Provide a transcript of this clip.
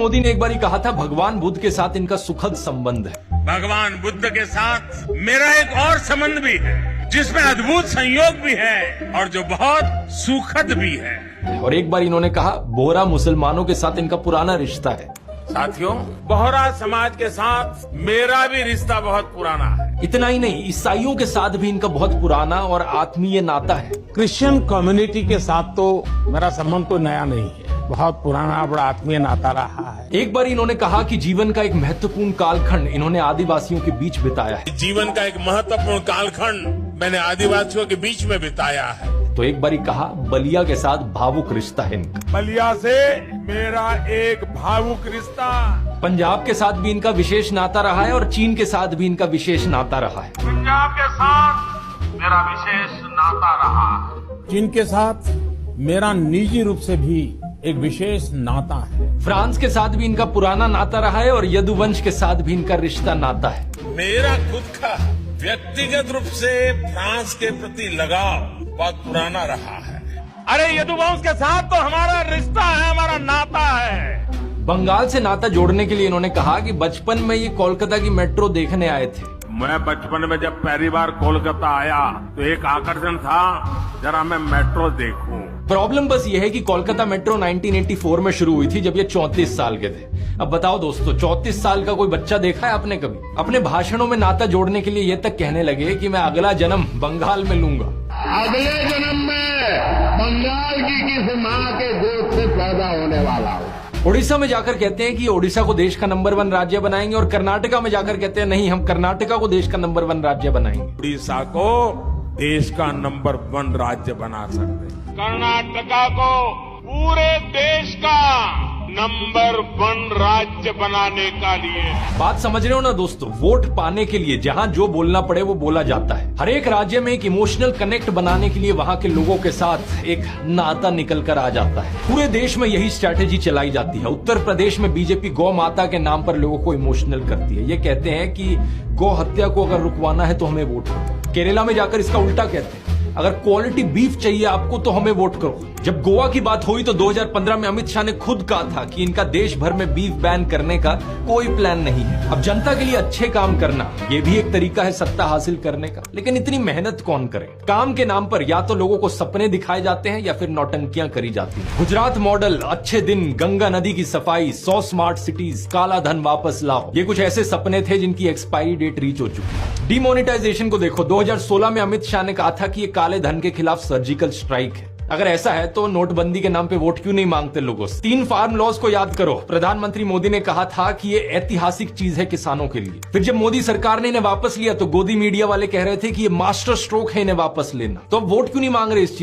मोदी ने एक बार कहा था भगवान बुद्ध के साथ इनका सुखद संबंध है। भगवान बुद्ध के साथ मेरा एक और संबंध भी है जिसमें अद्भुत संयोग भी है और जो बहुत सुखद भी है। और एक बार इन्होंने कहा बोहरा मुसलमानों के साथ इनका पुराना रिश्ता है। साथियों, बोहरा समाज के साथ मेरा भी रिश्ता बहुत पुराना है। इतना ही नहीं, ईसाइयों के साथ भी इनका बहुत पुराना और आत्मीय नाता है। क्रिश्चियन कम्युनिटी के साथ तो मेरा संबंध तो नया नहीं है, बहुत पुराना बड़ा आत्मीय नाता रहा है। एक बार इन्होंने कहा कि जीवन का एक महत्वपूर्ण कालखंड इन्होंने आदिवासियों के बीच बिताया है। जीवन का एक महत्वपूर्ण कालखंड मैंने आदिवासियों के बीच में बिताया है। तो एक बार कहा बलिया के साथ भावुक रिश्ता है इनका। बलिया से मेरा एक भावुक रिश्ता। पंजाब के साथ भी इनका विशेष नाता रहा है और चीन के साथ भी इनका विशेष नाता रहा है। पंजाब के साथ मेरा विशेष नाता रहा है। चीन के साथ मेरा निजी रूप से भी एक विशेष नाता है। फ्रांस के साथ भी इनका पुराना नाता रहा है और यदुवंश के साथ भी इनका रिश्ता नाता है। मेरा खुद का व्यक्तिगत रूप से फ्रांस के प्रति लगाव बहुत पुराना रहा है। अरे यदुवंश के साथ तो हमारा रिश्ता है, हमारा नाता है। बंगाल से नाता जोड़ने के लिए इन्होंने कहा कि बचपन में ये कोलकाता की मेट्रो देखने आए थे। मैं बचपन में जब पहली बार कोलकाता आया तो एक आकर्षण था, जरा मैं मेट्रो देखूं। प्रॉब्लम बस ये है कि कोलकाता मेट्रो 1984 में शुरू हुई थी जब ये 34 साल के थे। अब बताओ दोस्तों, 34 साल का कोई बच्चा देखा है आपने कभी? अपने भाषणों में नाता जोड़ने के लिए ये तक कहने लगे कि मैं अगला जन्म बंगाल में लूंगा। अगले जन्म में बंगाल की किसी माँ के गोद से पैदा होने वाला हूँ। उड़ीसा में जाकर कहते हैं कि ओडिशा को देश का नंबर 1 राज्य बनाएंगे और कर्नाटका में जाकर कहते हैं नहीं, हम कर्नाटका को देश का नंबर 1 राज्य बनाएंगे। उड़ीसा को देश का नंबर 1 राज्य बना सकते हैं, कर्नाटका को पूरे देश का नंबर 1 राज्य बनाने का लिए। बात समझ रहे हो ना दोस्तों? वोट पाने के लिए जहां जो बोलना पड़े वो बोला जाता है। हर एक राज्य में एक इमोशनल कनेक्ट बनाने के लिए वहां के लोगों के साथ एक नाता निकल कर आ जाता है। पूरे देश में यही स्ट्रैटेजी चलाई जाती है। उत्तर प्रदेश में बीजेपी गौ माता के नाम पर लोगों को इमोशनल करती है। ये कहते हैं कि गौ हत्या को अगर रुकवाना है तो हमें वोट करो। केरला में जाकर इसका उल्टा कहते हैं, अगर क्वालिटी बीफ चाहिए आपको तो हमें वोट करो। जब गोवा की बात हुई तो 2015 में अमित शाह ने खुद कहा था कि इनका देश भर में बीफ बैन करने का कोई प्लान नहीं है। अब जनता के लिए अच्छे काम करना ये भी एक तरीका है सत्ता हासिल करने का, लेकिन इतनी मेहनत कौन करे? काम के नाम पर या तो लोगों को सपने दिखाए जाते हैं या फिर नौटंकियां करी जाती हैं। गुजरात मॉडल, अच्छे दिन, गंगा नदी की सफाई, 100 स्मार्ट सिटीज, काला धन वापस लाओ, ये कुछ ऐसे सपने थे जिनकी एक्सपायरी डेट रीच हो चुकी है। डिमोनेटाइजेशन को देखो, 2016 में अमित शाह ने कहा था कि ये काले धन के खिलाफ सर्जिकल स्ट्राइक है। अगर ऐसा है तो नोटबंदी के नाम पे वोट क्यों नहीं मांगते लोगों से? 3 फार्म लॉज को याद करो। प्रधानमंत्री मोदी ने कहा था कि ये ऐतिहासिक चीज है किसानों के लिए। फिर जब मोदी सरकार ने इन्हें वापस लिया तो गोदी मीडिया वाले कह रहे थे कि ये मास्टर स्ट्रोक है इन्हें वापस लेना। तो अब वोट क्यों नहीं मांग रहे इस चीज?